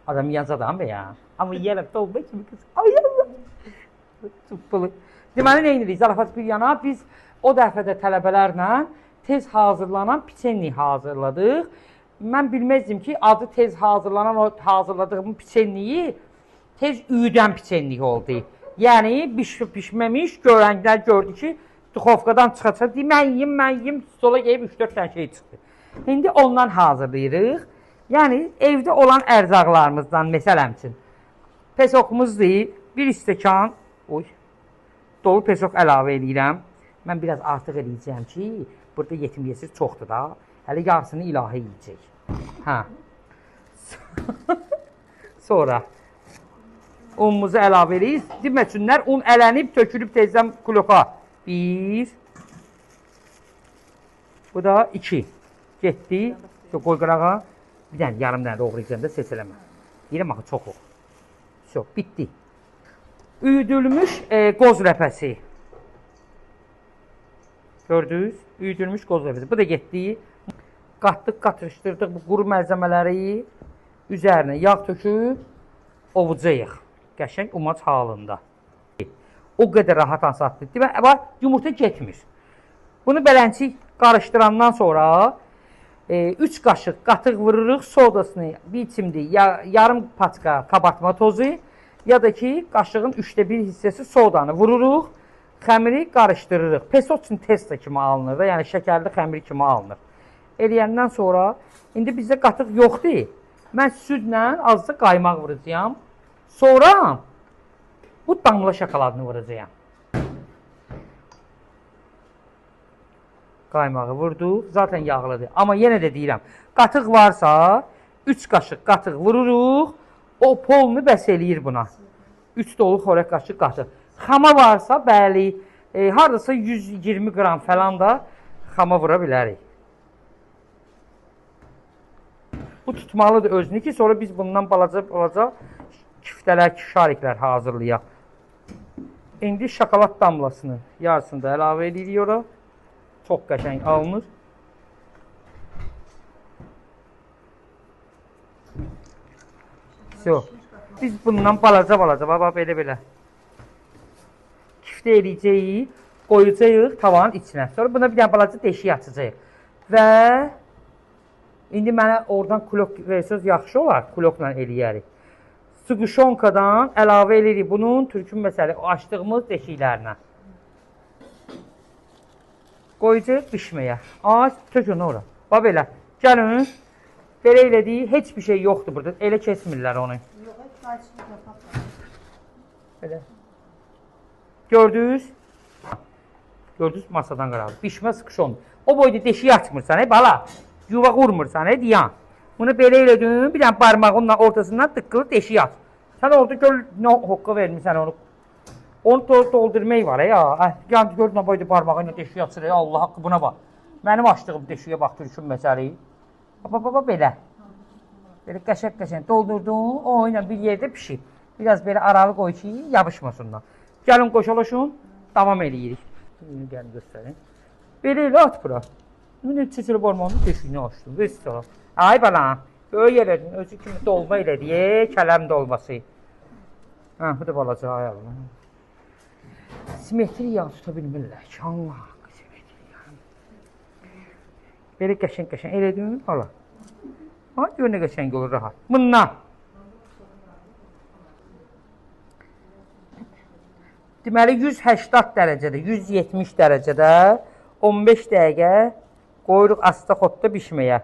Adam yiyən adam be ya. Amma yiyərəm dolma kimi qız. Ay Allah. Çuppulu. Deməli, nə edirik? Zarafat bir yana, biz o dəfədə tələbələrlə tez hazırlanan piçenni hazırladıq. Mən bilməzdim ki, adı tez hazırlanan o hazırladığım piçenniyi tez üyüdən piçennik oldu. Yəni, pişməmiş, görənlər gördü ki, duxovkadan çıxacaq. Mən yiyim, stola gəlib 3-4 dənə şey çıxdı. İndi ondan hazırlayırıq. Yəni, evdə olan ərzaqlarımızdan, məsələn üçün, pesokumuzdur, bir stəkan, dolu pesok əlavə edirəm. Mən biraz artıq eləyəcəm ki, burada yetim yesiz çoxdur da, hələ yarısını ilahi yiyəcək. Hə. Sonra unumuzu əlavə edirik. Deməçünlər, un ələnib, tökülüb tezdən kloka. 1. Bu da 2. Getdi. Qoy qırağa. Bir dənə, yarım dənə doğrayacağım da ses eləmə. Deyirəm, axı, çox olur. Çox, bitdi. Üyüdülmüş qoz rəpəsi. Gördünüz? Üyüdülmüş qoz rəpəsi. Bu da getdi. Qatdıq, qatışdırdıq bu quru məlzəmələri. Üzərinə yağ töküb, ovucayıq. Qəşəng umac halında. O qədər rahat ansatdır. Demək, yumurta getmir. Bunu belənçik qarışdırandan sonra 3 qaşıq qatıq vururuq, sodasını biçimli yarım paçka kabartma tozu ya da ki qaşığın 1/3 hissəsi sodanı vururuq, xəmiri qarışdırırıq. Peso üçün testa kimi alınır da, yəni şəkərli xəmir kimi alınır. Eləyəndən sonra, indi bizdə qatıq yoxdur. Mən südlə azca qaymaq vuracağam. Sonra bu damla şokoladını vuracağam. Qaymağı vurduq, zaten yağlıdır. Amma yenə də deyirəm, qatıq varsa 3 qaşıq qatıq vururuq, o polunu bəs eləyir buna. 3 dolu xörək qaşıq qatıq. Xama varsa, bəli, haradasa 120 qram falan da xama vura bilərik. Bu tutmalıdır özünü ki, sonra biz bundan balaca kiftələr, şariklər hazırlayaq. İndi şokolad damlasını yarısını da əlavə edirik ora. Çox qəşəng alınır. Biz bundan balaca, belə. Kiftə eləyəcəyik, qoyacağıq tavanın içinə. Sonra buna bir dənə balaca deşik açacağıq. Və indi mənə oradan klok versiniz yaxşı olar, klokla eləyərik. Suquşonkadan əlavə edirik bunun türkün məsələ açdığımız deşiklərinə. Qoyacaq bişməyə. Tökün ora. Bax belə. Gəlin. Belə elədik. Heç bir şey yoxdur burada. Elə kesmirlər onu. Belə. Gördünüz? Gördünüz masadan qıralım. Bişmə sıxışon. O boyda deşiyi açmırsan, bala. Yuva qurmursan, diyan. Bunu belə elədin. Bir dənə barmağınla ortasından tıqqılı deşiyi aç. Sən orada gör, nə hoqqa vermirsən onu. Onu doldurmək var ya. Gördün o boyda barmağıyla deşiyi açır. Allah haqqı buna bax. Mənim açdığım deşiyə bax, türkün məsəli. Baba belə. Belə qəşək doldurdun. O ilə bir yerdə pişib. Biraz belə aralı qoy ki, yapışmasından. Gəlin qoşalaşın. Davam eləyirik. Bunu gəlin göstərin. Belə elə at bura. Bunu çiçili barmağını deşiyini açdım. Vəssalam. Ay bala. Böyük elədin. Özü kimi dolma elədi. Kələm dolması. Bu da balaca ayaqlı. Simetri yağ tuta bilmirlər. Allah. Belə qəşəng elədin. Hala. Gör nə qəşəng olur rahat. Bundan. Deməli 180 dərəcədə, 170 dərəcədə 15 dəqiqə qoyuruq asta xodda bişməyə.